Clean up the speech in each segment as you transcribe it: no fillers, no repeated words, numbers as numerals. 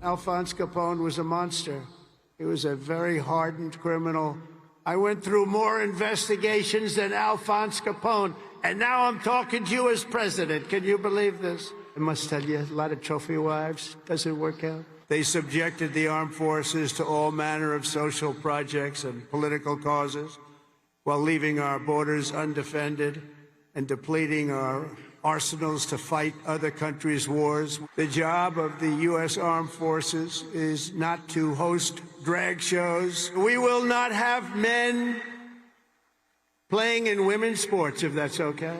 Alphonse Capone was a monster. He was a very hardened criminal. I went through more investigations than Alphonse Capone, and now I'm talking to you as president. Can you believe this? I must tell you, a lot of trophy wives. Doesn't work out. They subjected the armed forces to all manner of social projects and political causes while leaving our borders undefended and depleting our arsenals to fight other countries' wars. The job of the U.S. Armed Forces is not to host drag shows. We will not have men playing in women's sports, if that's okay.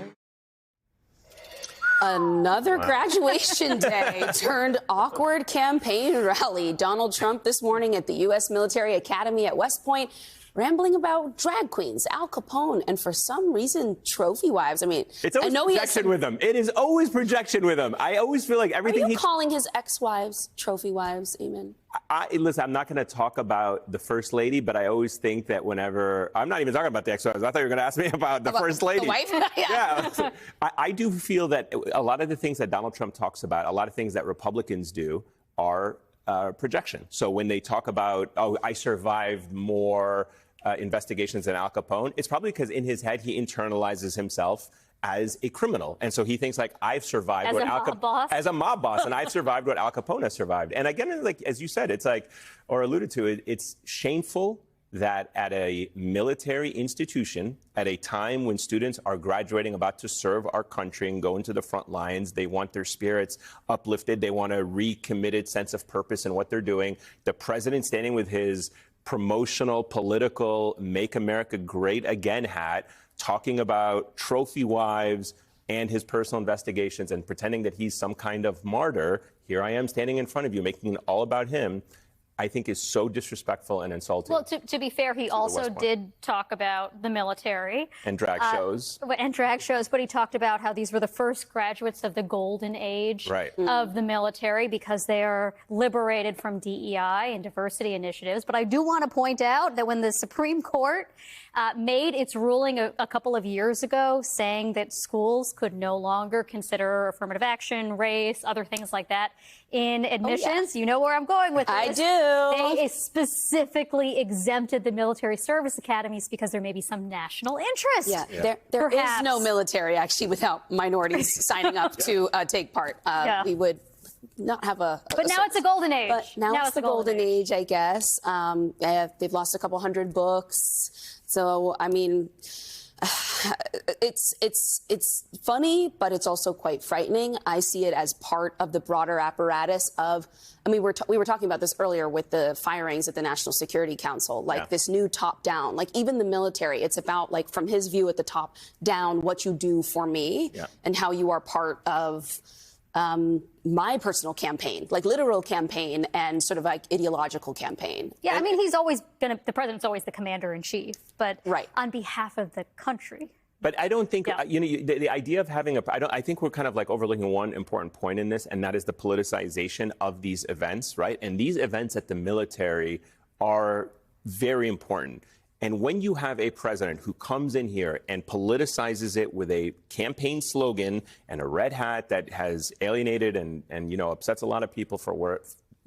Another graduation day turned awkward campaign rally. Donald Trump this morning at the U.S. Military Academy at West Point, rambling about drag queens, Al Capone, and for some reason, trophy wives. I mean, it's always projection with him. It is always projection with him. I always feel like everything. Are you calling his ex-wives trophy wives, Eamon? Listen, I'm not going to talk about the First Lady, but I always think that whenever I'm not even talking about the ex-wives. I thought you were going to ask me about the First Lady. The wife? Yeah. I do feel that a lot of the things that Donald Trump talks about, a lot of things that Republicans do are projection. So when they talk about, oh, I survived more investigations than Al Capone, it's probably because in his head he internalizes himself as a criminal. And so he thinks, like, I've survived as what Al Capone as a mob boss, and I've survived what Al Capone has survived. And again, like as you said, it's like, or alluded to, it's shameful that at a military institution, at a time when students are graduating, about to serve our country and go into the front lines, they want their spirits uplifted, they want a recommitted sense of purpose in what they're doing. The president standing with his promotional, political, Make America Great Again hat, talking about trophy wives and his personal investigations and pretending that he's some kind of martyr. Here I am standing in front of you, making it all about him, I think is so disrespectful and insulting. Well, to be fair, he also did talk about the military. And drag shows. And drag shows, but he talked about how these were the first graduates of the golden age of the military because they are liberated from DEI and diversity initiatives. But I do want to point out that when the Supreme Court made its ruling a couple of years ago saying that schools could no longer consider affirmative action, race, other things like that in admissions, you know where I'm going with this. I do. They specifically exempted the military service academies because there may be some national interest. Yeah, there is no military, actually, without minorities signing up to take part. We would not have a... But now it's a golden age. But now it's the golden age, I guess. They've lost a couple hundred books. So, I mean... It's funny, but it's also quite frightening. I see it as part of the broader apparatus of, I mean, we were talking about this earlier with the firings at the National Security Council, like this new top down, like even the military, it's about, like, from his view at the top down, what you do for me and how you are part of my personal campaign, like literal campaign and sort of like ideological campaign. Yeah, I mean, he's always been, the president's always the commander in chief, but on behalf of the country. But I don't think, you know, the idea of having I think we're kind of like overlooking one important point in this, and that is the politicization of these events, right? And these events at the military are very important. And when you have a president who comes in here and politicizes it with a campaign slogan and a red hat that has alienated and you know, upsets a lot of people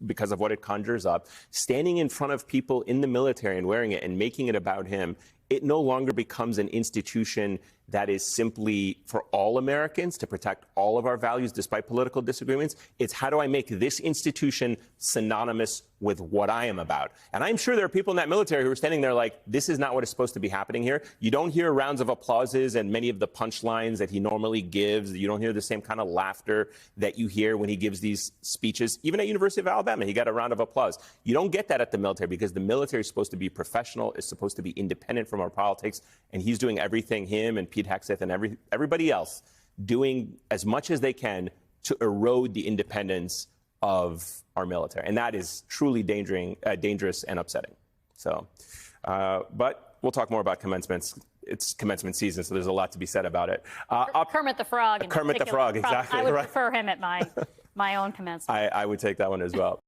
because of what it conjures up, standing in front of people in the military and wearing it and making it about him, it no longer becomes an institution that is simply for all Americans to protect all of our values despite political disagreements. It's how do I make this institution synonymous with what I am about? And I'm sure there are people in that military who are standing there like, this is not what is supposed to be happening here. You don't hear rounds of applauses and many of the punchlines that he normally gives. You don't hear the same kind of laughter that you hear when he gives these speeches. Even at University of Alabama, he got a round of applause. You don't get that at the military because the military is supposed to be professional, is supposed to be independent from our politics, and he's doing everything, him and Pete Hegseth and everybody else, doing as much as they can to erode the independence of our military. And that is truly dangerous and upsetting. So, but we'll talk more about commencements. It's commencement season, so there's a lot to be said about it. Kermit the Frog. Kermit the Frog, exactly. I would prefer him at my own commencement. I would take that one as well.